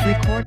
Record.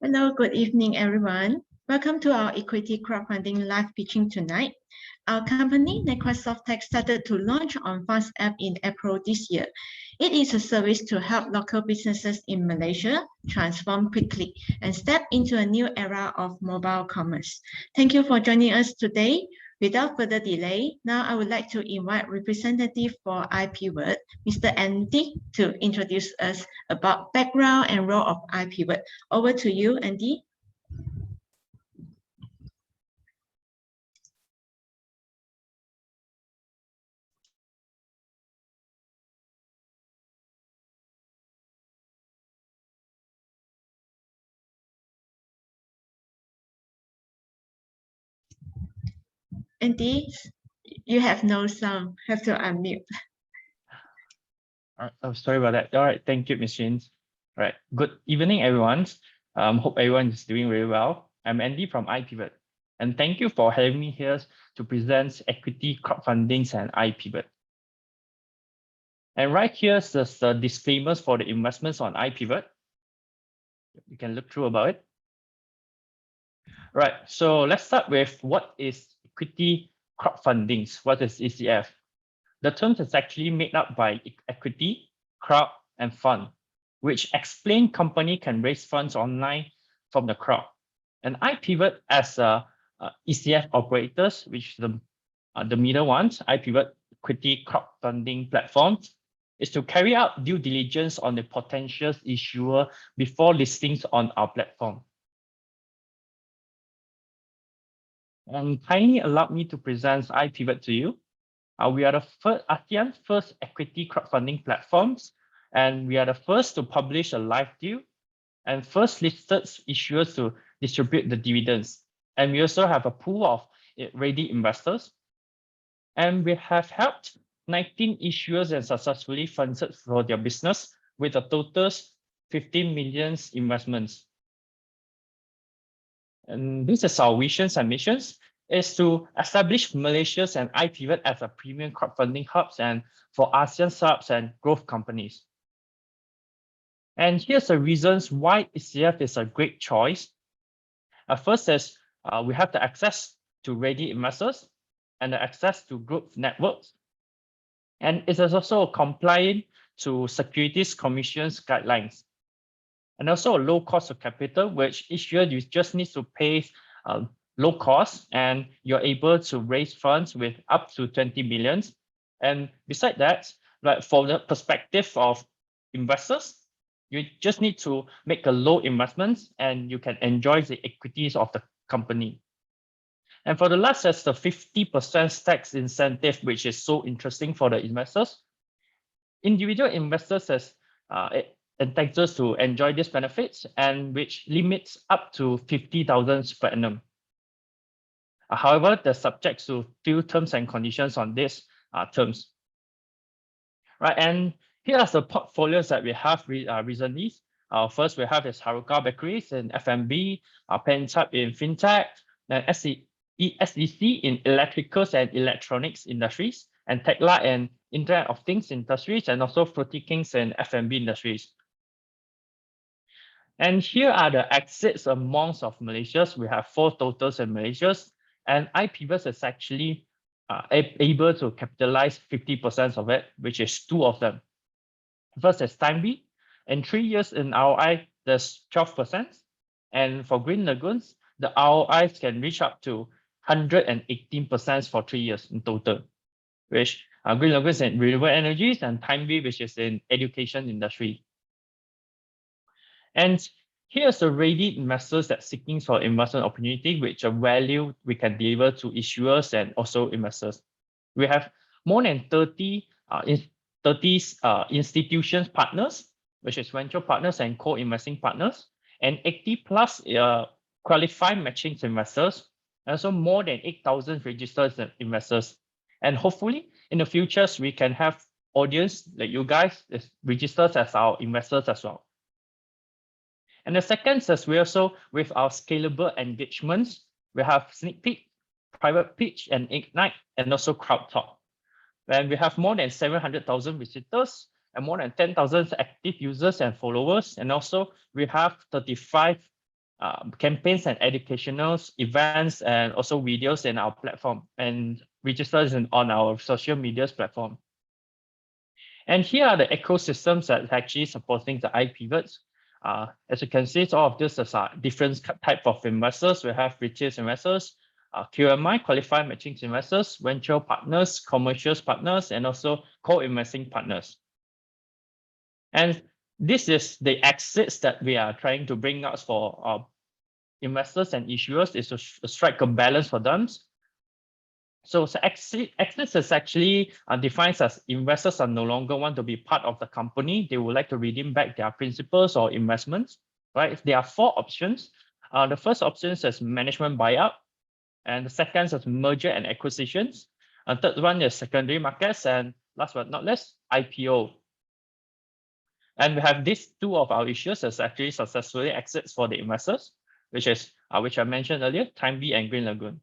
Hello, good evening, everyone. Welcome to our equity crowdfunding live pitching tonight. Our company, Microsoft Tech, started to launch on Fast App in April this year. It is a service to help local businesses in Malaysia transform quickly and step into a new era of mobile commerce. Thank you for joining us today. Without further delay, now I would like to invite representative for iPivot, Mr. Andy, to introduce us about background and role of iPivot. Over to you, Andy. Andy, you have no sound. Have to unmute. Oh, sorry about that. All right, thank you, Ms. Shin. All right, good evening, everyone. Hope everyone is doing very well. I'm Andy from iPivot, and thank you for having me here to present equity crowdfundings and iPivot. And right here is the disclaimers for the investments on iPivot. You can look through about it. Right, so let's start with what is equity crowdfundings. What is ECF? The term is actually made up by equity, crowd, and fund, which explain company can raise funds online from the crowd. And iPivot as ECF operators, which the middle ones, iPivot equity crowdfunding platform, is to carry out due diligence on the potential issuer before listings on our platform. And kindly allow me to present iPivot to you. We are the first ASEAN's first equity crowdfunding platforms, and we are the first to publish a live deal and first listed issuers to distribute the dividends. And we also have a pool of ready investors. And we have helped 19 issuers and successfully funded for their business with a total 15 million investments. And this is our visions and missions, is to establish Malaysia's and iPivot as a premium crowdfunding hubs and for ASEAN startups and growth companies. And here's the reasons why ECF is a great choice. First is we have the access to ready investors and the access to group networks. And it is also compliant to Securities Commission's guidelines. And also a low cost of capital, which each year you just need to pay low cost and you're able to raise funds with up to 20 millions. And beside that, like from the perspective of investors, you just need to make a low investment and you can enjoy the equities of the company. And for the last, that's the 50% tax incentive, which is so interesting for the investors. Individual investors has entitled to enjoy these benefits and which limits up to 50,000 per annum. However, they're subject to few terms and conditions on these terms. Right, and here are the portfolios that we have recently. First, we have is Haruka Bakeries in F&B, Pentap in FinTech, then SEC in electricals and electronics industries, and Tekla and Internet of Things industries, and also Fruity Kings and F&B industries. And here are the exits amongst of Malaysia's. We have 4 totals in Malaysia's, and iPivot is actually able to capitalize 50% of it, which is 2 of them. First is Timeby. In 3 years in ROI, there's 12%. And for Green Lagoons, the ROIs can reach up to 118% for 3 years in total, which Green Lagoons in renewable energies and Timeby, which is in education industry. And here's the ready investors that seeking for investment opportunity, which a value we can deliver to issuers and also investors. We have more than 30 institutions partners, which is venture partners and co-investing partners, and 80 plus qualified matching investors, and also more than 8,000 registered investors. And hopefully in the future, we can have audience like you guys registered as our investors as well. And the second is we also, with our scalable engagements, we have Sneak Peek, Private Pitch, and Ignite, and also Crowd Talk. And we have more than 700,000 visitors and more than 10,000 active users and followers. And also we have 35 campaigns and educational events and also videos in our platform and registers on our social medias platform. And here are the ecosystems that actually supporting the iPivots. As you can see, all of this is different type of investors. We have retail investors, QMI, qualified matching investors, venture partners, commercial partners, and also co-investing partners. And this is the exits that we are trying to bring out for investors and issuers, is to strike a balance for them. So exits is actually defined as investors are no longer want to be part of the company. They would like to redeem back their principals or investments, right? There are 4 options. The first option is management buyout, and the second is merger and acquisitions. And third one is secondary markets, and last but not least, IPO. And we have these 2 of our issues as actually successfully exits for the investors, which I mentioned earlier, Time B and Green Lagoon.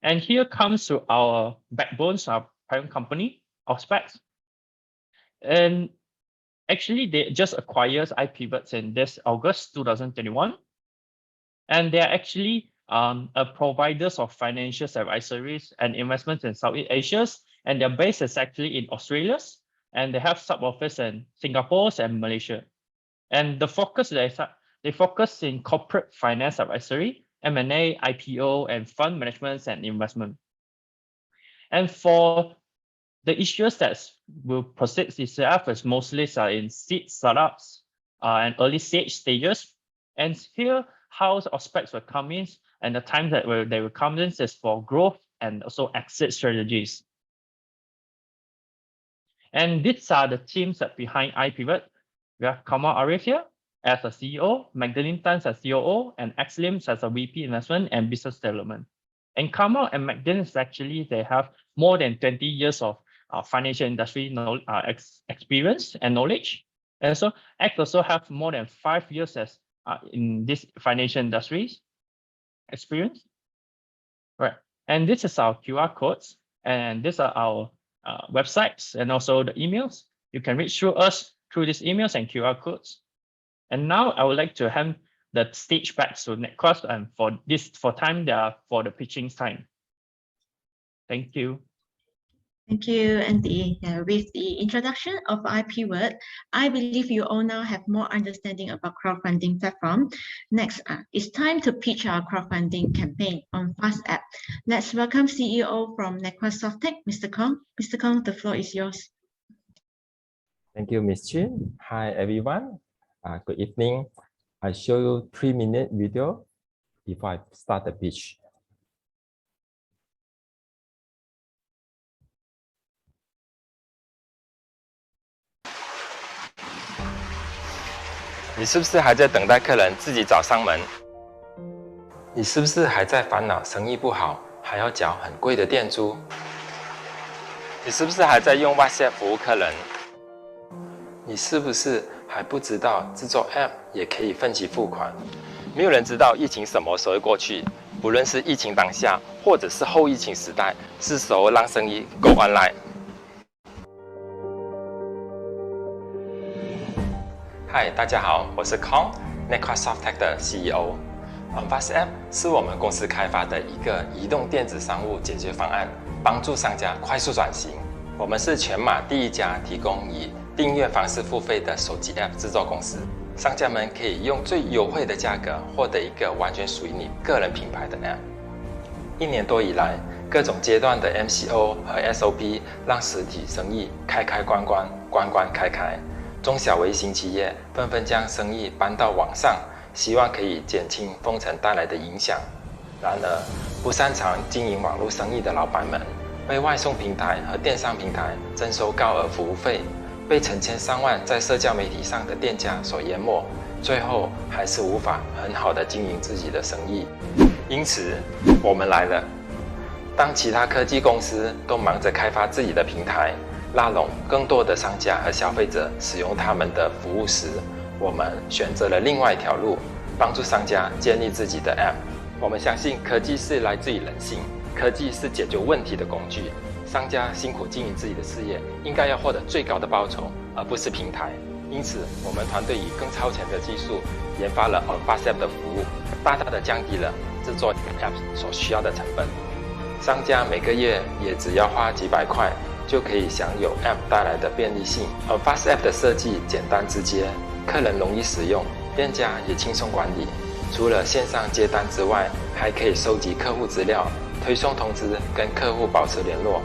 And here comes to our backbones, our parent company, Auspex. And actually, they just acquired iPivots in this August 2021. And they are actually providers of financial advisories and investments in Southeast Asia. And their base is actually in Australia. And they have sub-office in Singapore and Malaysia. And the focus, they focus in corporate finance advisory, M&A, IPO, and fund management and investment. And for the issues that will proceed itself is mostly in seed startups and early stage stages. And here, how Auspex will come in and the time that they will come in is for growth and also exit strategies. And these are the teams that behind iPivot. We have Kamal Arif here as a CEO, Magdalene Tan as COO, and X Lim as a VP Investment and Business Development. And Kamal and Magdalene is actually, they have more than 20 years of financial industry experience and knowledge. And so X also have more than 5 years as in this financial industries experience. Right. And this is our QR codes, and these are our websites and also the emails. You can reach through us through these emails and QR codes. And now I would like to hand the stage back to Netcross and for the pitching time. Thank you. Thank you, Andy. With the introduction of iPivot, I believe you all now have more understanding about crowdfunding platform. Next, it's time to pitch our crowdfunding campaign on Fast App. Let's welcome CEO from Netcross Softech, Mr. Kong. Mr. Kong, the floor is yours. Thank you, Ms. Chin. Hi, everyone. Good evening. I show you 3-minute video before I start the pitch. 你是不是还在等待客人自己找上门？你是不是还在烦恼生意不好，还要缴很贵的店租？你是不是还在用 WhatsApp 服务客人？你是不是还不知道制作 App 也可以分期付款？没有人知道疫情什么时候会过去，不论是疫情当下，或者是后疫情时代，是时候让生意 go online。嗨，大家好，我是 Kong，Netcross Softech 的 CEO。Fast App 是我们公司开发的一个移动电子商务解决方案，帮助商家快速转型。我们是全马第一家提供以订阅方式付费的手机 App 制作公司。商家们可以用最优惠的价格获得一个完全属于你个人品牌的 App。1年多以来，各种阶段的 MCO 和 SOP 让实体生意开开关关，关关开开。中小微型企业纷纷将生意搬到网上，希望可以减轻封城带来的影响。然而，不擅长经营网络生意的老板们，被外送平台和电商平台征收高额服务费，被成千上万在社交媒体上的店家所淹没，最后还是无法很好的经营自己的生意。因此，我们来了。当其他科技公司都忙着开发自己的平台，拉拢更多的商家和消费者使用他们的服务时，我们选择了另外一条路，帮助商家建立自己的 App。我们相信科技是来自于人性，科技是解决问题的工具。商家辛苦经营自己的事业，应该要获得最高的报酬，而不是平台。因此，我们团队以更超前的技术研发了 OnFastApp 的服务，大大的降低了制作 App 所需要的成本。商家每个月也只要花几百块，就可以享有 App 带来的便利性。OnFastApp 的设计简单直接，客人容易使用，店家也轻松管理。除了线上接单之外，还可以收集客户资料、推送通知、跟客户保持联络、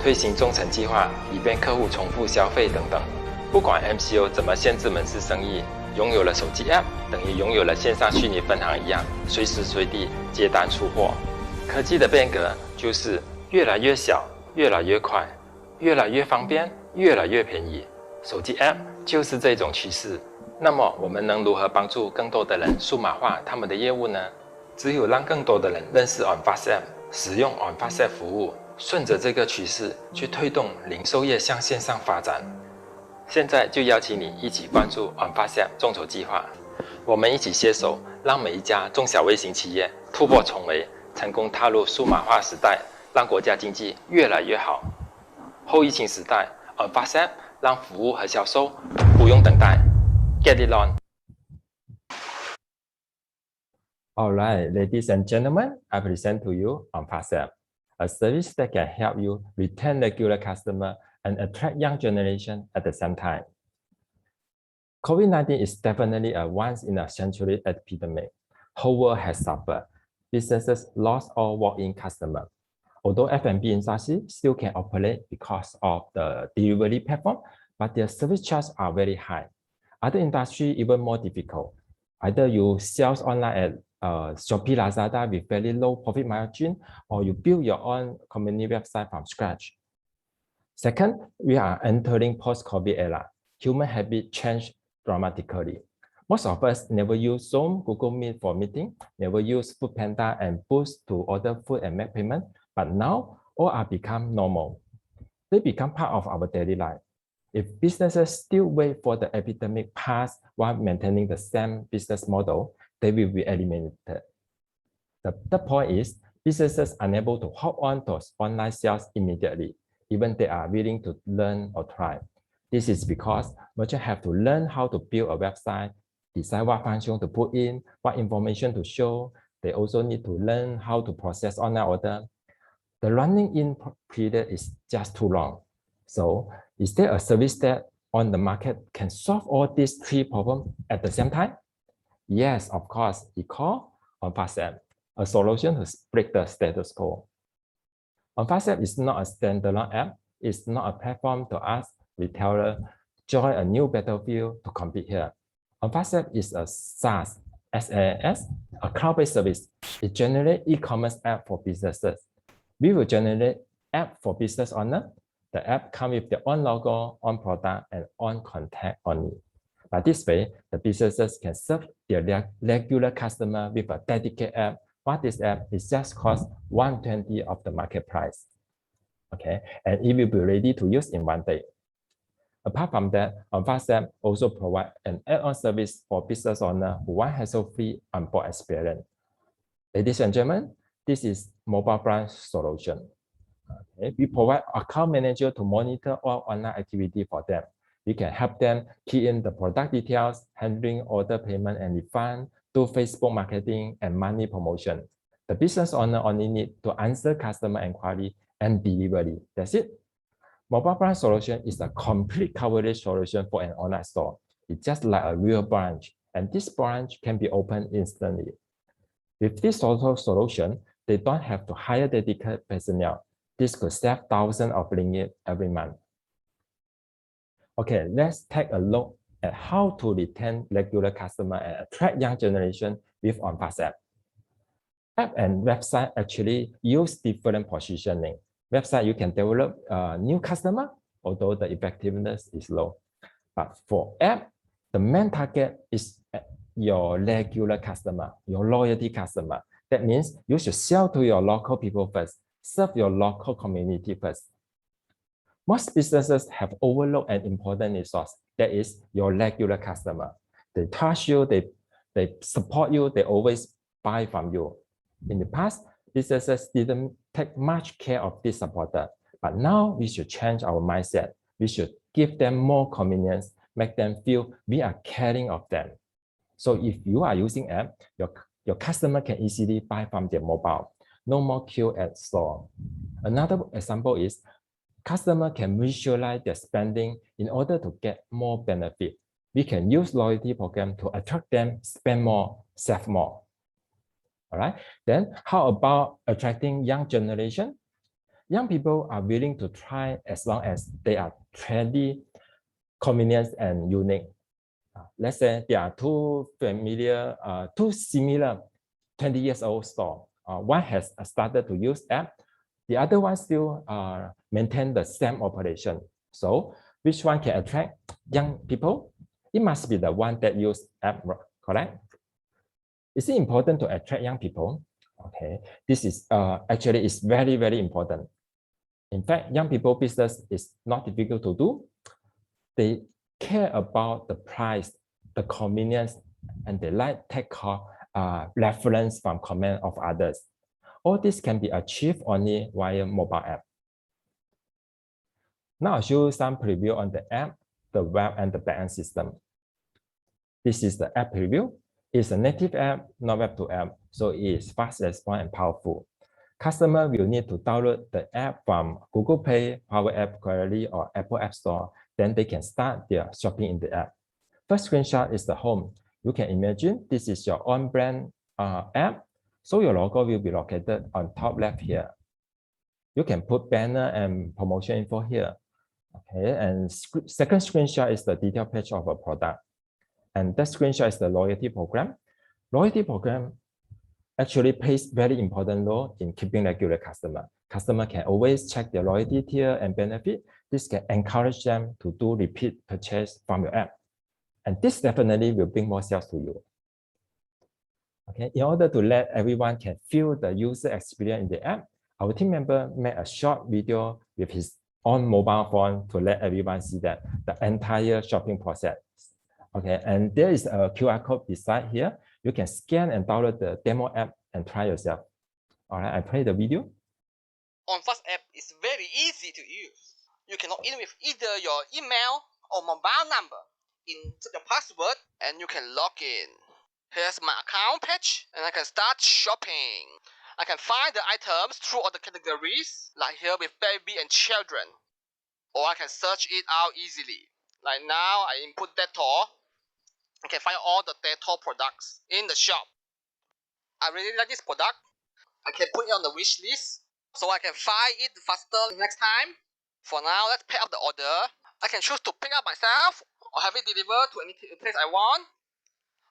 推行忠诚计划，以便客户重复消费等等。不管 MCO 怎么限制门市生意，拥有了手机 App 等于拥有了线上虚拟分行一样，随时随地接单出货。科技的变革就是越来越小，越来越快，越来越方便，越来越便宜。手机 App 就是这种趋势。那么我们能如何帮助更多的人数码化他们的业务呢？只有让更多的人认识 OnFastApp， 使用 OnFastApp 服务，顺着这个趋势去推动零售业向线上发展。现在就邀请你一起关注 OnFastApp 众筹计划，我们一起携手，让每一家中小微型企业突破重围，成功踏入数码化时代，让国家经济越来越好。后疫情时代 ，OnFastApp 让服务和销售不用等待。Get it on. All right, ladies and gentlemen, I present to you OnFastApp, a service that can help you retain regular customers and attract young generation at the same time. COVID-19 is definitely a once-in-a-century epidemic. Whole world has suffered. Businesses lost all walk-in customers. Although F&B industry still can operate because of the delivery platform, but their service charges are very high. Other industries even more difficult. Either you sell online at Shopee, Lazada with very low profit margin, or you build your own company website from scratch. Second, we are entering post-COVID era. Human habits change dramatically. Most of us never use Zoom, Google Meet for meeting, never use Foodpanda and Boost to order food and make payment, but now all are become normal. They become part of our daily life. If businesses still wait for the epidemic pass while maintaining the same business model, they will be eliminated. The third point is businesses are unable to hold on to online sales immediately, even they are willing to learn or try. This is because merchants have to learn how to build a website, decide what function to put in, what information to show. They also need to learn how to process online order. The running in period is just too long. So is there a service that on the market can solve all these three problems at the same time? Yes, of course, we call OnFastApp, a solution to break the status quo. OnFastApp is not a standalone app. It's not a platform to ask retailers join a new battlefield to compete here. OnFastApp is a SaaS, a cloud-based service. It generates e-commerce app for businesses. We will generate app for business owners. The app comes with their own logo, own product, and own contact only. By this way, the businesses can serve their regular customer with a dedicated app. What this app is just cost 120 of the market price. Okay, and it will be ready to use in one day. Apart from that, OnFastApp also provides an add-on service for business owners who want hassle-free onboard experience. Ladies and gentlemen, this is mobile branch solution. Okay, we provide account manager to monitor all online activity for them. We can help them key in the product details, handling order payment and refund, do Facebook marketing and money promotion. The business owner only need to answer customer inquiry and delivery. That's it. Mobile branch solution is a complete coverage solution for an online store. It's just like a real branch, and this branch can be opened instantly. With this auto solution, they don't have to hire dedicated personnel. This could save thousands of ringgit every month. Okay, let's take a look at how to retain regular customers and attract young generation with OnFastApp. App and website actually use different positioning. Website, you can develop a new customer, although the effectiveness is low. But for app, the main target is your regular customer, your loyalty customer. That means you should sell to your local people first, serve your local community first. Most businesses have overlooked an important resource, that is your regular customer. They trust you, they support you, they always buy from you. In the past, businesses didn't take much care of this supporter, but now we should change our mindset. We should give them more convenience. make them feel we are caring of them. So if you are using app, your customer can easily buy from their mobile. No more queue at store. Another example is customer can visualize their spending in order to get more benefit. We can use loyalty program to attract them, spend more, save more. All right. Then how about attracting young generation? Young people are willing to try as long as they are trendy, convenient, and unique. Let's say they are two similar 20 years old store. One has started to use app. The other one still maintain the same operation. So which one can attract young people? It must be the one that use app, correct? Is it important to attract young people? Okay, this is actually is very, very important. In fact, young people business is not difficult to do. They care about the price, the convenience, and they like take reference from comment of others. All this can be achieved only via mobile app. Now I'll show you some preview on the app, the web, and the backend system. This is the app preview. It's a native app, not web to app, so it is fast response and powerful. Customer will need to download the app from Google Play, Power App Gallery, or Apple App Store. Then they can start their shopping in the app. First screenshot is the home. You can imagine this is your own brand app. So your logo will be located on top left here. You can put banner and promotion info here. Okay, and second screenshot is the detail page of a product. And that screenshot is the loyalty program. Loyalty program actually plays very important role in keeping regular customer. Customer can always check their loyalty tier and benefit. This can encourage them to do repeat purchase from your app. And this definitely will bring more sales to you. Okay, in order to let everyone can feel the user experience in the app, our team member made a short video with his own mobile phone to let everyone see that the entire shopping process. Okay, and there is a QR code beside here. You can scan and download the demo app and try yourself. All right, I play the video. On Fast app is very easy to use. You can log in with either your email or mobile number. Insert your password and you can log in. Here's my account page and I can start shopping. I can find the items through all the categories, like here with baby and children. Or I can search it out easily. Like now I input Dettol. I can find all the Dettol products in the shop. I really like this product. I can put it on the wish list so I can find it faster next time. For now, let's pick up the order. I can choose to pick up myself or have it delivered to any place I want.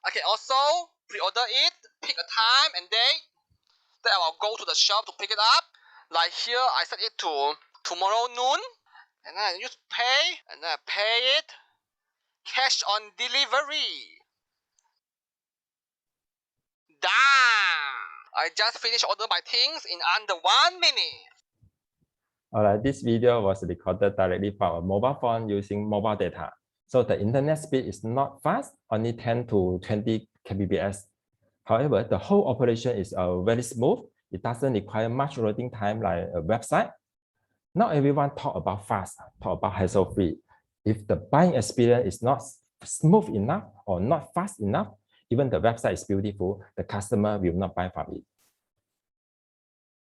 I can also pre-order it, pick a time and date. Then I will go to the shop to pick it up. Like here, I set it to tomorrow noon. And then I use pay, and then I pay it. Cash on delivery. Done! I just finished ordering my things in under 1 minute. All right, this video was recorded directly from a mobile phone using mobile data. So the internet speed is not fast, only 10 to 20 kbps. However, the whole operation is very smooth. It doesn't require much loading time like a website. Not everyone talk about fast, talk about hassle-free. If the buying experience is not smooth enough or not fast enough, even the website is beautiful, the customer will not buy from it.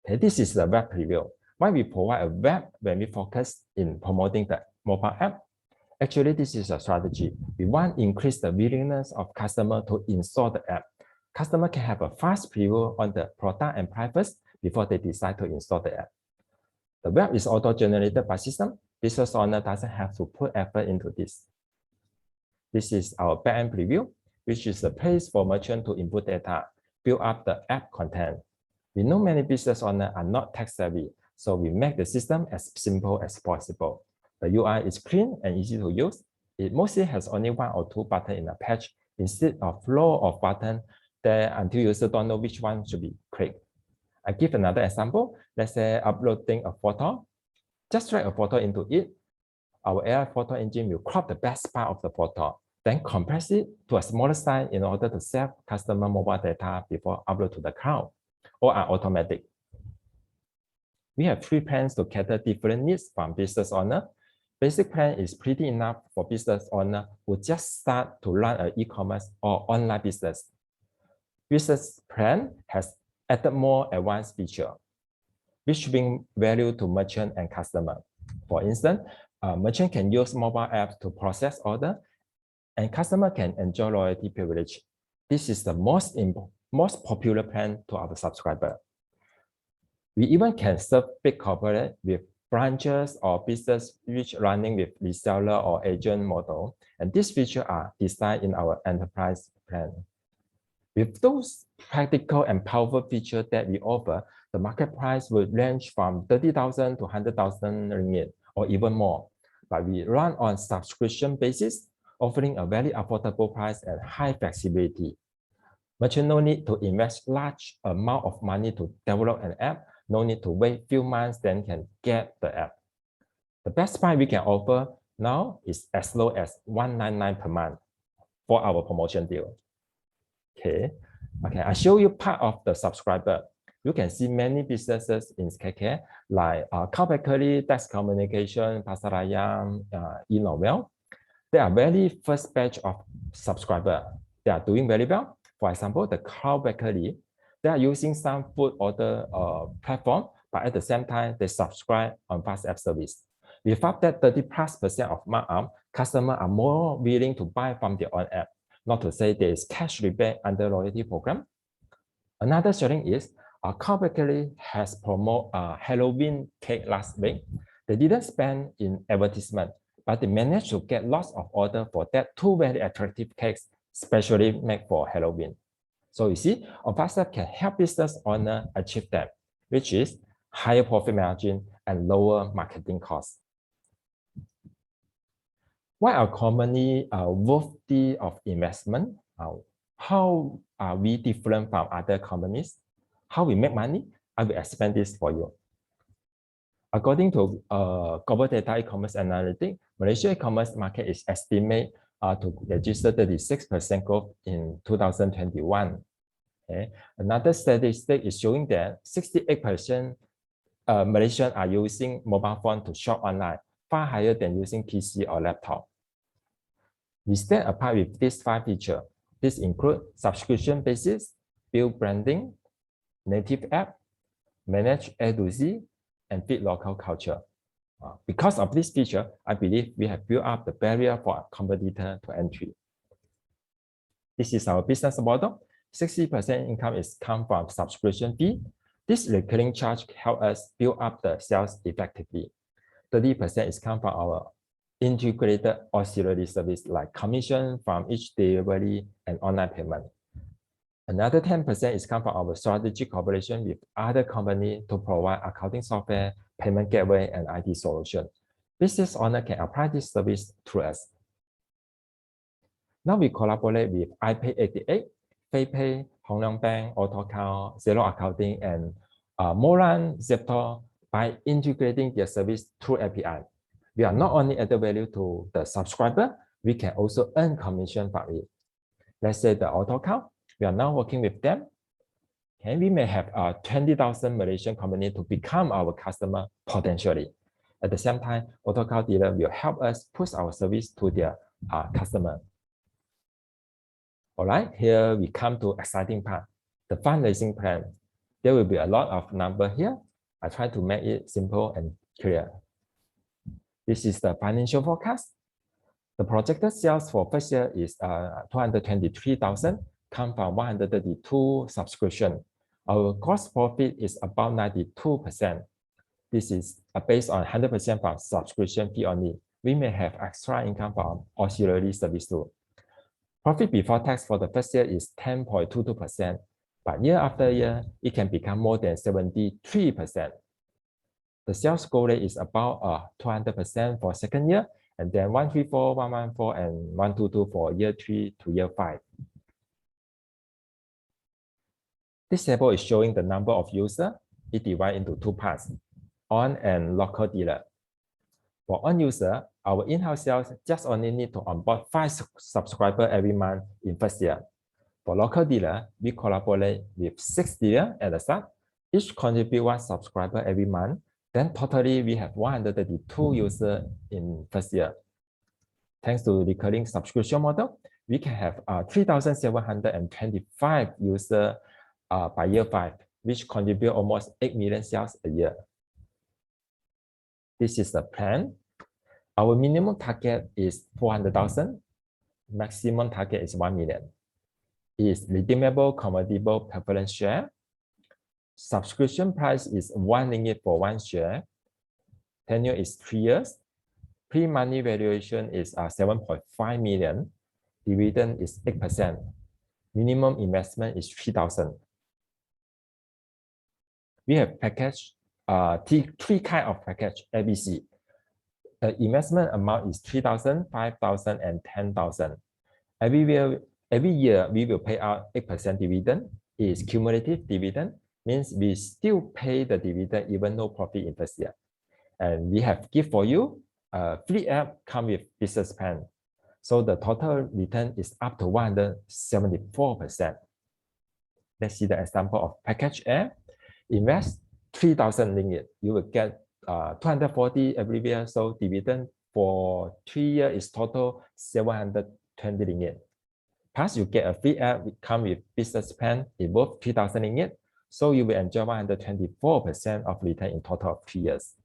Okay, this is the web preview. Why we provide a web when we focus in promoting the mobile app? Actually, this is a strategy. We want to increase the willingness of customer to install the app. Customer can have a fast preview on the product and prices before they decide to install the app. The web is auto-generated by system. Business owner doesn't have to put effort into this. This is our backend preview, which is a place for merchant to input data, build up the app content. We know many business owners are not tech savvy, so we make the system as simple as possible. The UI is clean and easy to use. It mostly has only 1 or 2 buttons in a page instead of flow of buttons there until users don't know which one should be clicked. I give another example. Let's say uploading a photo. Just drag a photo into it. Our AI photo engine will crop the best part of the photo, then compress it to a smaller size in order to save customer mobile data before upload to the cloud, or are automatic. We have 3 plans to cater different needs from business owner. Basic plan is pretty enough for business owner who just start to run an e-commerce or online business. Business plan has added more advanced feature, which bring value to merchant and customer. For instance, a merchant can use mobile apps to process order, and customer can enjoy loyalty privilege. This is the most popular plan to our subscriber. We even can serve big corporate with branches or business which running with reseller or agent model, and these features are designed in our enterprise plan. With those practical and powerful features that we offer, the market price will range from 30,000 to 100,000 ringgit or even more. But we run on subscription basis, offering a very affordable price and high flexibility. Merchant no need to invest large amount of money to develop an app, no need to wait few months, then can get the app. The best price we can offer now is as low as 199 per month for our promotion deal. Okay, I show you part of the subscriber. You can see many businesses in KK like Cow Bakery, Dex Communication, Pasaraya, eNovel. They are very first batch of subscriber. They are doing very well. For example, the Cow Bakery, they are using some food order platform, but at the same time, they subscribe on Fast App service. Without that 30+% of markup, customers are more willing to buy from their own app. Not to say there is cash rebate under loyalty program. Another sharing is Cow Bakery has promoted a Halloween cake last week. They didn't spend in advertisement, but they managed to get lots of orders for that two very attractive cakes, specially made for Halloween. So you see, Fast can help business owners achieve that, which is higher profit margin and lower marketing costs. Why are commonly worthy of investment? How are we different from other companies? How we make money? I will explain this for you. According to Global Data E-commerce Analytics, Malaysia e-commerce market is estimated to register 36% growth in 2021. Okay. Another statistic is showing that 68% Malaysians are using mobile phone to shop online, far higher than using PC or laptop. We stand apart with these 5 features. These include subscription basis, build branding, native app, manage A to Z, and fit local culture. Because of this feature, I believe we have built up the barrier for a competitor to entry. This is our business model. 60% income is come from subscription fee. This recurring charge help us build up the sales effectively. 30% is come from our integrated auxiliary service like commission from each delivery and online payment. Another 10% is come from our strategic cooperation with other companies to provide accounting software, payment gateway, and IT solution. Business owner can apply this service through us. Now we collaborate with iPay88, FayPay, Hong Leong Bank, AutoCount, Zero Accounting, and Moran Zepto by integrating their service through API. We are not only add value to the subscriber, we can also earn commission from it. Let's say the AutoCount, we are now working with them. And we may have 20,000 Malaysian company to become our customer potentially. At the same time, AutoCount dealer will help us push our service to their customer. All right, here we come to exciting part, the fundraising plan. There will be a lot of number here. I try to make it simple and clear. This is the financial forecast. The projected sales for first year is 223,000, come from 132 subscription. Our gross profit is about 92%. This is based on 100% from subscription fee only. We may have extra income from auxiliary service too. Profit before tax for the first year is 10.22%, but year after year, it can become more than 73%. The sales goal rate is about 200% for second year, and then 134, 114, and 122 for year 3 to year 5. This table is showing the number of users. It divides into 2 parts, on and local dealer. For on user, our in-house sales just only need to onboard 5 subscribers every month in first year. For local dealer, we collaborate with 6 dealers at the start. Each contribute 1 subscriber every month. Then totally we have 132 users in first year. Thanks to recurring subscription model, we can have 3,725 users by year 5, which contribute almost 8 million sales a year. This is the plan. Our minimum target is 400,000. Maximum target is 1 million. It is redeemable, convertible preference share. Subscription price is 1 ringgit for 1 share. Tenure is 3 years. Pre-money valuation is 7.5 million. Dividend is 8%. Minimum investment is 3,000. We have package, three kind of package ABC. The investment amount is 3,000, 5,000, and 10,000. Every year, we will pay out 8% dividend. It is cumulative dividend, means we still pay the dividend even no profit in first year. And we have gift for you, free app come with business plan. So the total return is up to 174%. Let's see the example of package A. Invest 3,000 ringgit. You will get 240 every year. So dividend for 3 years is total 720 ringgit. Plus you get a free app which come with business plan. It worth 3,000 ringgit. So you will enjoy 124% of return in total of 3 years.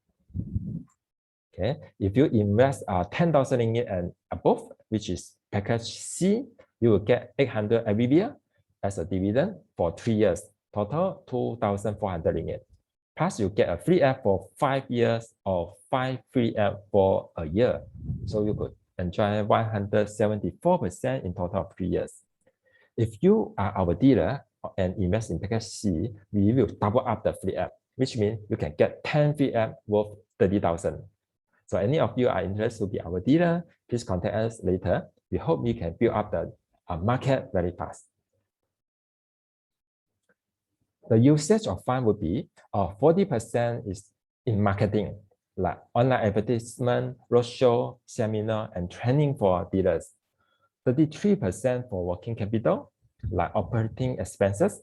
Okay, if you invest 10,000 ringgit and above, which is package C, you will get 800 every year as a dividend for 3 years, total 2,400 ringgit. Plus you get a free app for 5 years or 5 free app for a year. So you could enjoy 174% in total of 3 years. If you are our dealer and invest in package C, we will double up the free app, which means you can get 10 free app worth 30,000. So any of you are interested to be our dealer, please contact us later. We hope we can build up the market very fast. The usage of fund would be 40% is in marketing, like online advertisement, roadshow, seminar, and training for dealers. 33% for working capital, like operating expenses,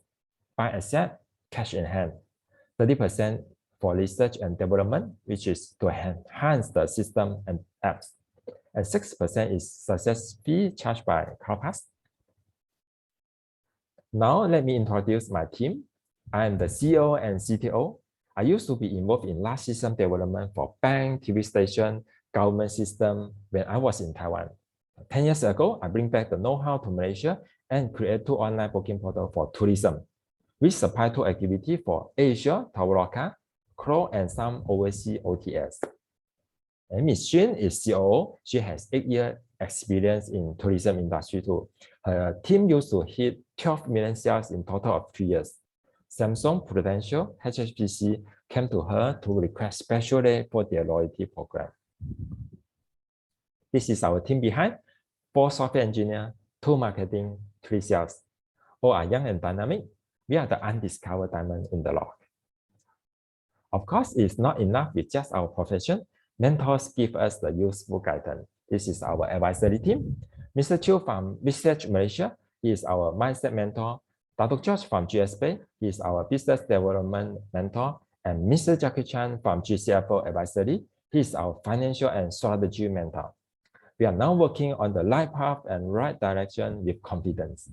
buy asset, cash in hand. 30% for research and development, which is to enhance the system and apps. And 6% is success fee charged by CrowdPass. Now let me introduce my team. I am the CEO and CTO. I used to be involved in large system development for bank, TV station, government system when I was in Taiwan. 10 years ago, I bring back the know-how to Malaysia and create 2 online booking portals for tourism. We supply 2 activities for Asia, Traveloka, Crow, and some overseas OTS. And Ms. Jin is COO. She has 8 years experience in tourism industry too. Her team used to hit 12 million sales in total of 3 years. Samsung, Prudential, HSBC came to her to request special day for their loyalty program. This is our team behind: 4 software engineers, 2 marketing, 3 sales. All are young and dynamic. We are the undiscovered diamond in the rough. Of course, it's not enough with just our profession. Mentors give us the useful guidance. This is our advisory team. Mr. Chiu from Research Malaysia, he is our mindset mentor. Datuk George from GSP, he is our business development mentor. And Mr. Jackie Chan from GCFO Advisory, he is our financial and strategy mentor. We are now working on the right path and right direction with confidence.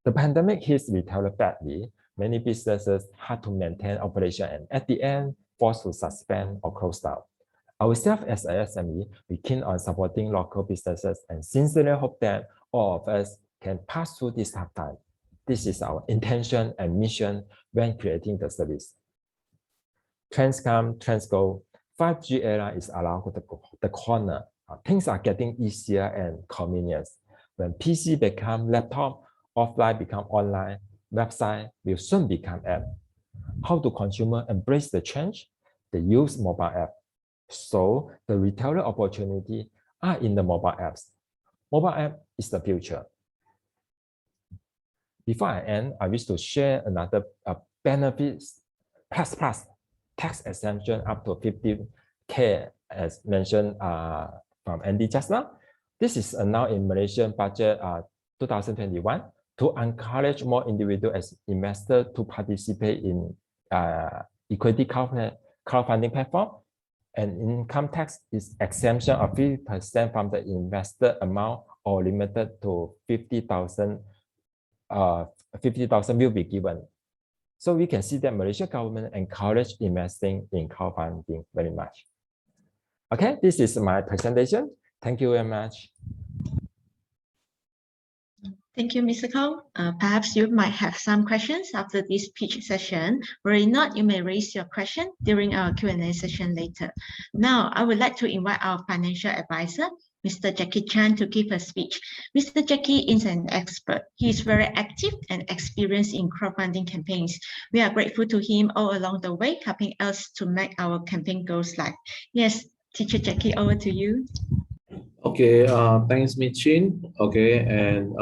The pandemic hits retailer badly. Many businesses had to maintain operation and at the end, forced to suspend or close down. Ourselves as a SME, we keen on supporting local businesses and sincerely hope that all of us can pass through this hard time. This is our intention and mission when creating the service. Trends come, trends go. 5G era is around the corner. Things are getting easier and convenient. When PC become laptop, offline become online, website will soon become app. How do consumers embrace the change? They use mobile app. So the retailer opportunity are in the mobile apps. Mobile app is the future. Before I end, I wish to share another benefits plus tax exemption up to 50K as mentioned from Andy just now. This is now in Malaysian budget 2021 to encourage more individual as investors to participate in equity crowdfunding platform, and income tax is exemption of 50% from the investor amount or limited to 50,000 will be given. So we can see that Malaysia government encourage investing in crowdfunding very much. Okay, this is my presentation. Thank you very much. Thank you, Mr. Kong. Perhaps you might have some questions after this pitch session. Were it not, you may raise your question during our Q&A session later. Now, I would like to invite our financial advisor, Mr. Jackie Chan, to give a speech. Mr. Jackie is an expert. He is very active and experienced in crowdfunding campaigns. We are grateful to him all along the way, helping us to make our campaign goals live. Yes, Teacher Jackie, over to you. Okay, thanks, Ms. Chin. Okay, and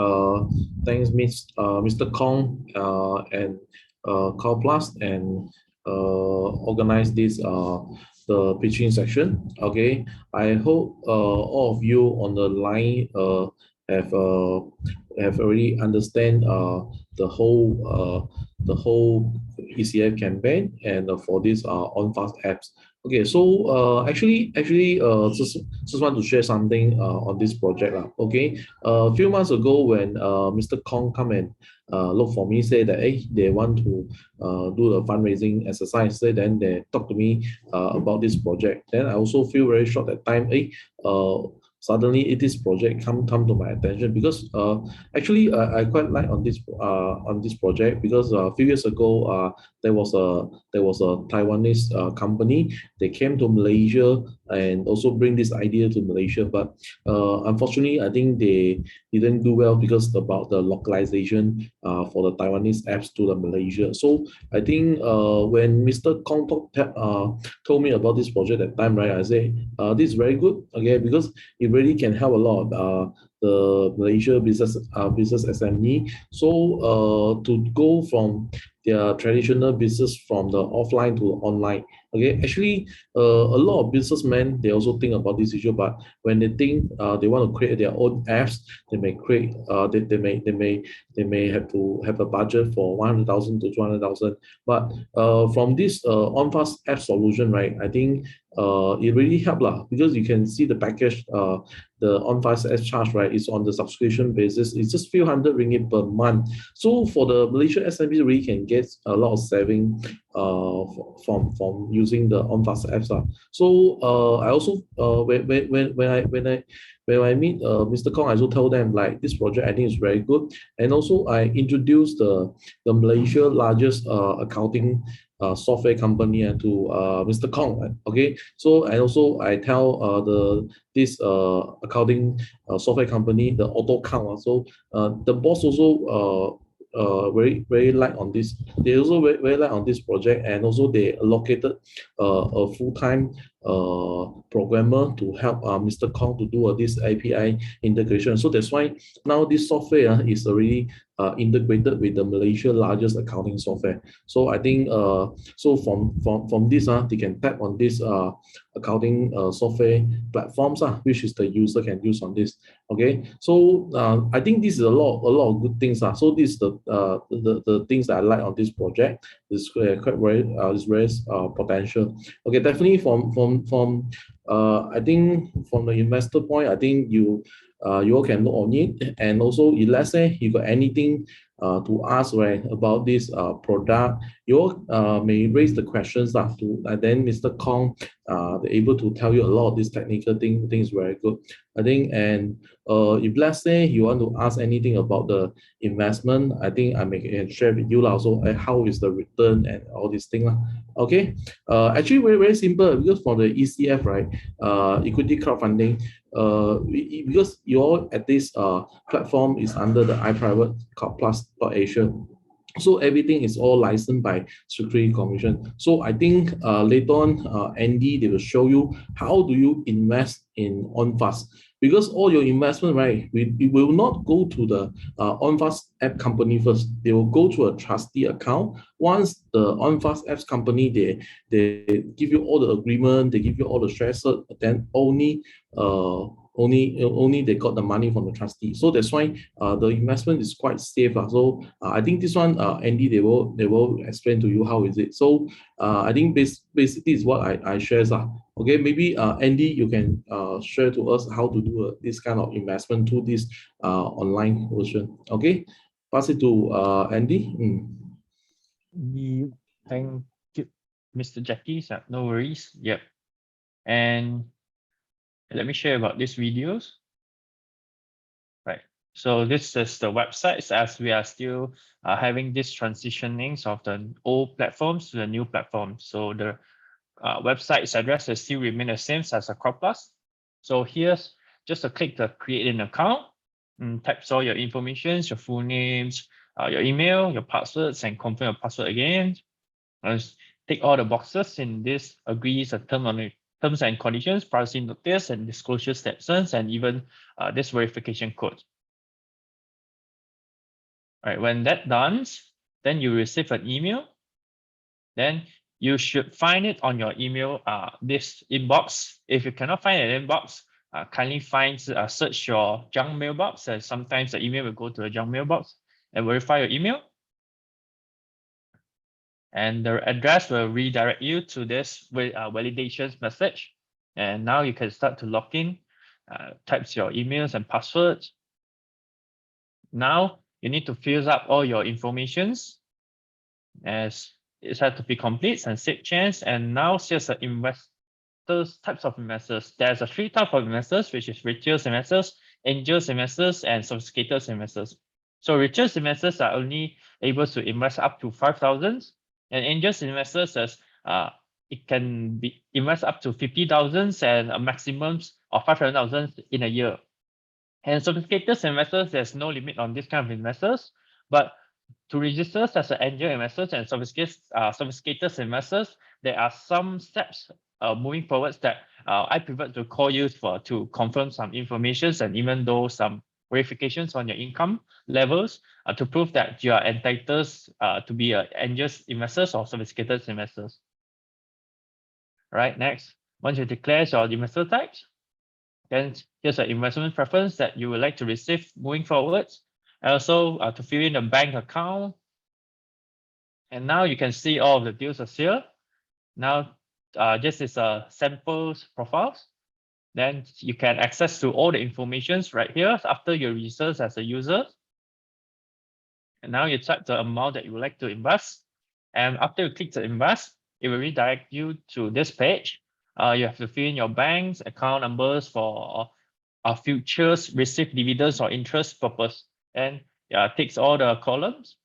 thanks, Mr. Kong and Call Plus and organize this the pitching section. Okay, I hope all of you on the line have already understand the whole ECF campaign and for this OnFast apps. Okay, so actually, just want to share something on this project. Okay, a few months ago when Mr. Kong come and look for me, say that hey, they want to do the fundraising exercise. So then they talk to me about this project. Then I also feel very shocked at time. Hey, suddenly this project come to my attention because actually I quite like on this project because a few years ago there was a Taiwanese company. They came to Malaysia and also bring this idea to Malaysia, but unfortunately I think they didn't do well because about the localization for the Taiwanese apps to the Malaysia. So I think when Mr. Kong told me about this project at that time, right, I say this is very good, okay, because it really can help a lot the Malaysia business SME. So to go from their traditional business from the offline to online. Okay, actually, a lot of businessmen, they also think about this issue, but when they think they want to create their own apps, they may create they may have to have a budget for 100,000 to 200,000. But from this OnFast app solution, right, I think it really helped because you can see the package, the OnFast app charge, right, is on the subscription basis. It's just few hundred ringgit per month. So for the Malaysia SME, really can get a lot of saving from using the OnFast apps. So I also when I meet Mr. Kong, I also tell them like this project I think is very good, and also I introduced the Malaysia largest accounting software company to Mr. Kong. Okay, so and also I tell this accounting software company, the AutoCount. So the boss also very light on this. They also very light on this project, and also they allocated a full-time programmer to help Mr. Kong to do this API integration. So that's why now this software is already integrated with the Malaysia largest accounting software. So I think so from this they can tap on this accounting software platforms which is the user can use on this. Okay, so I think this is a lot of good things. So this is the things that I like on this project. It's quite very potential. Okay, definitely from I think from the investor point, I think you all can look on it, and also if let's say you got anything to ask right about this product, you all may raise the questions to then Mr. Kong they're able to tell you a lot of these technical things very good, I think. And if let's say you want to ask anything about the investment, I think I may share with you also how is the return and all these things. Okay, actually very simple because for the ECF, right, equity crowdfunding, because you all at this platform is under the iPrivate Plus.Asia. So everything is all licensed by Security Commission. So I think later on, Andy, they will show you how do you invest in OnFast. Because all your investment, right, we will not go to the OnFast app company first. They will go to a trustee account. Once the OnFast apps company, they give you all the agreement, they give you all the shares, then only only they got the money from the trustee. So that's why the investment is quite safe. So I think this one, Andy, they will explain to you how is it. So I think basically is what I share. Okay, maybe Andy, you can share to us how to do this kind of investment through this online version. Okay, pass it to Andy. Thank you, Mr. Jackie. No worries. Yep. And let me share about these videos. Right. So this is the websites as we are still having this transitionings of the old platforms to the new platform. So the website's address is still remain the same as a CrowdPlus. So here's just a click to create an account and type all your information, your full names, your email, your passwords, and confirm your password again. Take all the boxes in this agrees a terms and conditions, privacy notice, and disclosure statements, and even this verification code. All right, when that done, then you receive an email. Then you should find it on your email, this inbox. If you cannot find an inbox, kindly search your junk mailbox, and sometimes the email will go to a junk mailbox, and verify your email. And the address will redirect you to this validations message. And now you can start to log in, types your emails and passwords. Now you need to fill up all your informations as it has to be complete and save change. And now here's the investors, types of investors. There's a 3 types of investors, which is retail investors, angels investors, and sophisticated investors. So retail investors are only able to invest up to 5,000, and angels investors as it can be invest up to 50,000 and a maximum of 500,000 in a year. And sophisticated investors, there's no limit on this kind of investors, but to register as an angel investors and sophisticated investors, there are some steps moving forward that I prefer to call you to confirm some information and even though some verifications on your income levels to prove that you are entitled to be an angel investors or sophisticated investors. Right, next, once you declare your investor types, then here's an investment preference that you would like to receive moving forward. And also to fill in a bank account. And now you can see all of the deals are here. Now, this is a samples profiles. Then you can access to all the informations right here after you register as a user. And now you type the amount that you would like to invest. And after you click to invest, it will redirect you to this page. You have to fill in your bank's account numbers for futures, receive dividends or interest purpose. And takes all the columns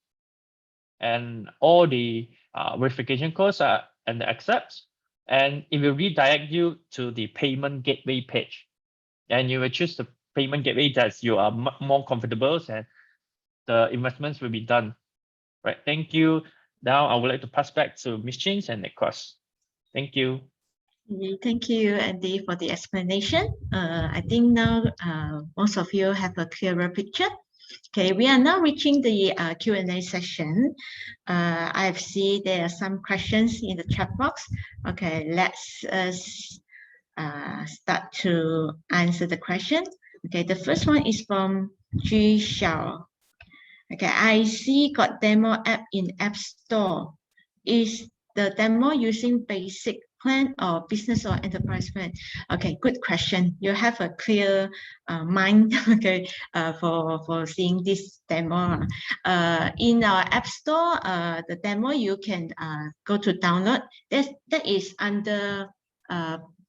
and all the verification codes and the accepts. And it will redirect you to the payment gateway page. And you will choose the payment gateway that you are more comfortable and the investments will be done. Right, thank you. Now I would like to pass back to Ms. Chin and Nicholas. Thank you. Thank you, Andy, for the explanation. I think now most of you have a clearer picture. Okay, we are now reaching the Q&A session. I've seen there are some questions in the chat box. Okay, let's start to answer the question. Okay, the first one is from G Xiao. Okay, I see got demo app in App Store. Is the demo using basic plan or business or enterprise plan? Okay, good question. You have a clear mind, okay, for seeing this demo. In our App Store, the demo you can go to download. That is under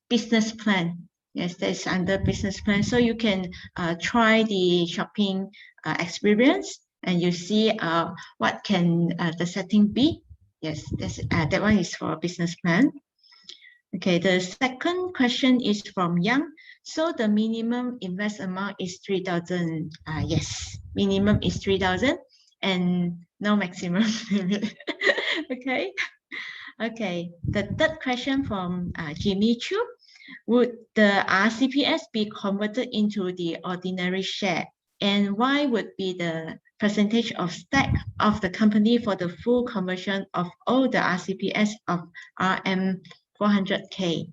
business plan. Yes, that is under business plan. So you can try the shopping experience and you see what can the setting be. Yes, that one is for business plan. Okay, the second question is from Yang. So the minimum invest amount is 3,000. Yes, minimum is 3,000 and no maximum limit. Okay. Okay, the third question from Jimmy Chu. Would the RCPS be converted into the ordinary share? And why would be the percentage of stake of the company for the full conversion of all the RCPS of RM 400K?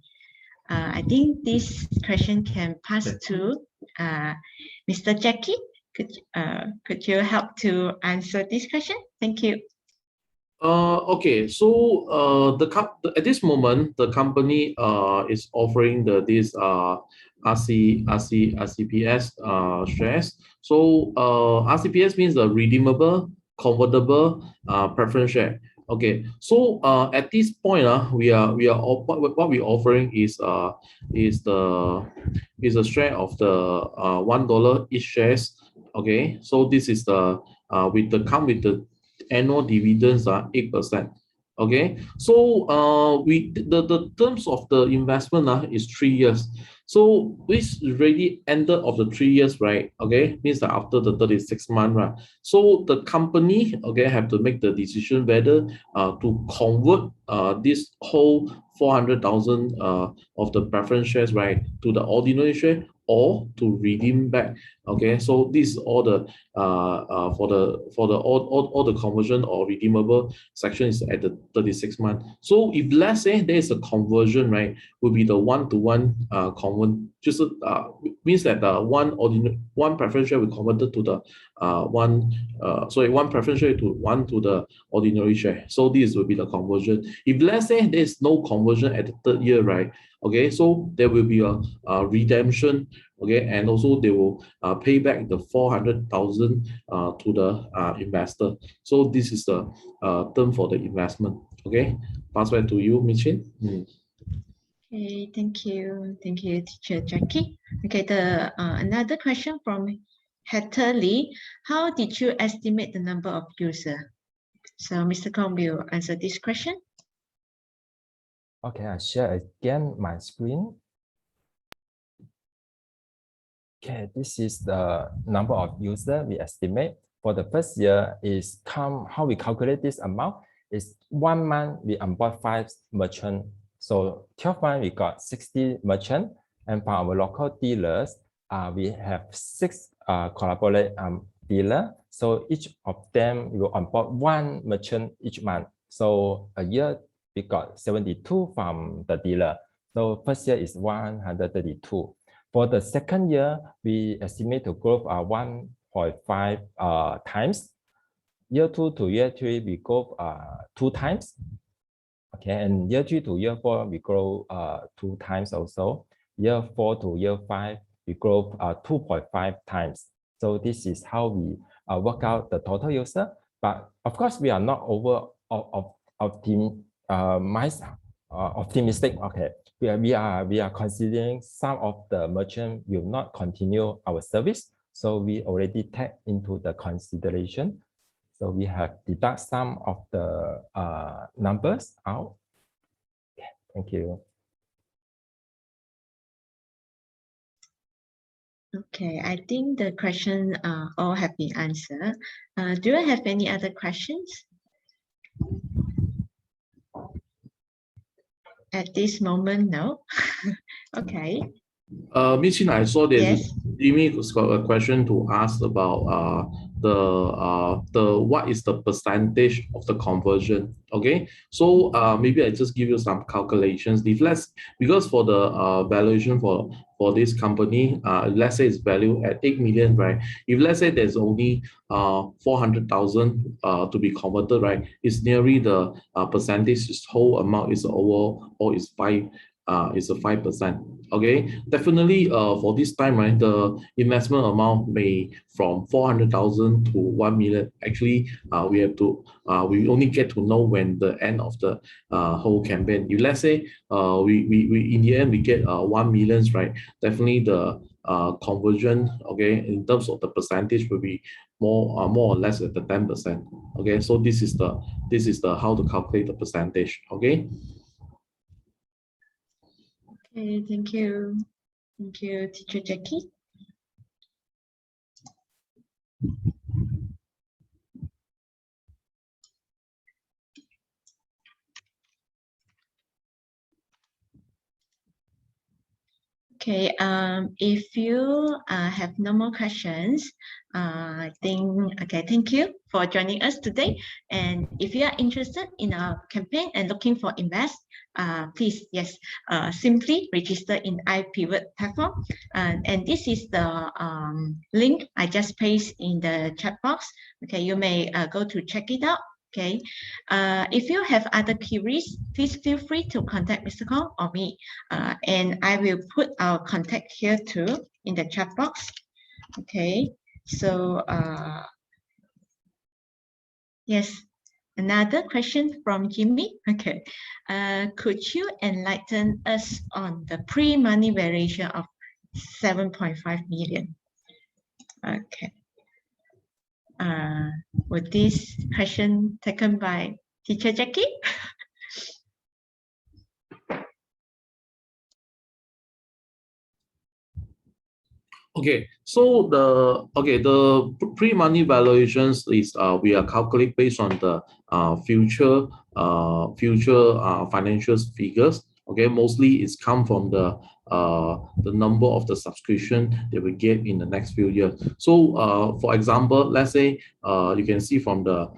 I think this question can pass to Mr. Jackie. Could you help to answer this question? Thank you. Okay, so at this moment the company is offering this RCPS shares. So RCPS means the redeemable convertible preference share. Okay, so at this point what we're offering is a share of the $1 each shares. Okay, so this is the with the annual dividends are 8%. Okay, so the terms of the investment is 3 years. So which already ended of the 3 years, right? Okay, means that after the 36 months, right? So the company, okay, have to make the decision whether to convert this whole 400,000 of the preference shares, right, to the ordinary share or to redeem back. Okay, so this is all the for the conversion or redeemable section is at the 36 month. So if let's say there is a conversion, right, will be the one-to-one convert, just means that one preference share will converted to the one preference share to the ordinary share. So this will be the conversion. If let's say there is no conversion at the 3rd year, right? Okay, so there will be a redemption. Okay, and also they will pay back the 400,000 to the investor. So this is the term for the investment. Okay, pass back to you, Michin. Okay, thank you, Teacher Jackie. Okay, the another question from Heather Lee. How did you estimate the number of users? So Mr. Kong will answer this question. Okay, I share again my screen. Okay, this is the number of users we estimate. For the first year is how we calculate this amount is 1 month we onboard 5 merchants. So 12 months we got 60 merchants, and for our local dealers, we have 6 collaborate dealer. So each of them will onboard 1 merchant each month. So a year we got 72 from the dealer. So first year is 132. For the second year, we estimate to grow 1.5 times. Year 2 to year 3, we grow 2 times. Okay, and year 3 to year 4, we grow 2 times also. Year 4 to year 5, we grow 2.5 times. So this is how we work out the total user. But of course, we are not optimistic. Okay, we are considering some of the merchant will not continue our service, so we already take into the consideration. So we have deduct some of the numbers out. Okay, thank you. Okay, I think the question all have been answered. Do you have any other questions? At this moment, no. Okay. Michin, I saw there's Yes. Jimmy's got a question to ask about what is the percentage of the conversion. Okay, so maybe I just give you some calculations. Because for the valuation for this company, let's say it's valued at 8 million, right? If let's say there's only 400,000 to be converted, right? It's nearly the percentage. This whole amount is overall or is 5%. Okay, definitely for this time, right, the investment amount may from 400,000 to 1 million. Actually, we only get to know when the end of the whole campaign. If let's say we in the end we get 1 million, right, definitely the conversion, okay, in terms of the percentage will be more or less at the 10%. Okay, so this is the how to calculate the percentage. Okay. Okay, thank you. Thank you, Teacher Jackie. Okay. Okay, if you have no more questions, I think, okay, thank you for joining us today. And if you are interested in our campaign and looking for invest, please, yes, simply register in iPivot platform. And this is the link I just pasted in the chat box. Okay, you may go to check it out. Okay, if you have other queries, please feel free to contact Mr. Kong or me, and I will put our contact here too in the chat box. Okay, so yes, another question from Jimmy. Okay, could you enlighten us on the pre-money valuation of 7.5 million? Okay. Would this question taken by Teacher Jackie? Okay, so the pre-money valuations is we are calculating based on the future financial figures. Okay, mostly it's come from the number of the subscription that we get in the next few years. So for example, let's say you can see from the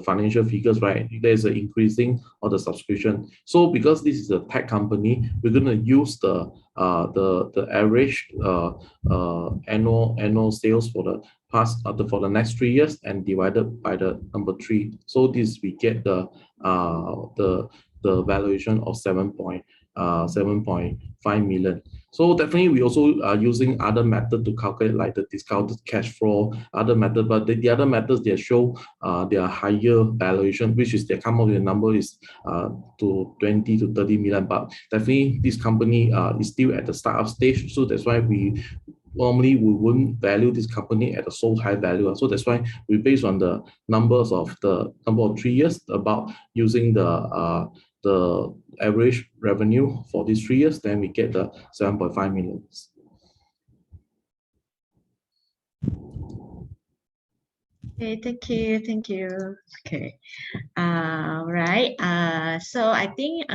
financial figures, right? There's an increasing of the subscription. So because this is a tech company, we're gonna use the average annual sales for the past for the next 3 years and divided by the number 3. So this we get the valuation of 7.5 million. So definitely we also are using other method to calculate like the discounted cash flow, other method, but the other methods they show their higher valuation, which is they come up with a number is to 20 to 30 million. But definitely this company is still at the startup stage, so that's why we wouldn't value this company at a so high value. So that's why we based on the numbers of the number of 3 years about using the average revenue for these 3 years, then we get the 7.5 million. Okay, thank you. Okay, right. So I think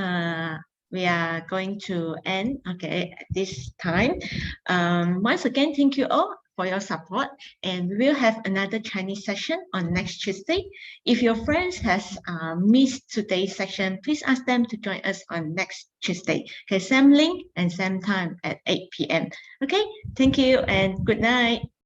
we are going to end, okay, at this time. Once again, thank you all for your support, and we will have another Chinese session on next Tuesday. If your friends has missed today's session, please ask them to join us on next Tuesday. Okay, same link and same time at 8 p.m. Okay, thank you and good night.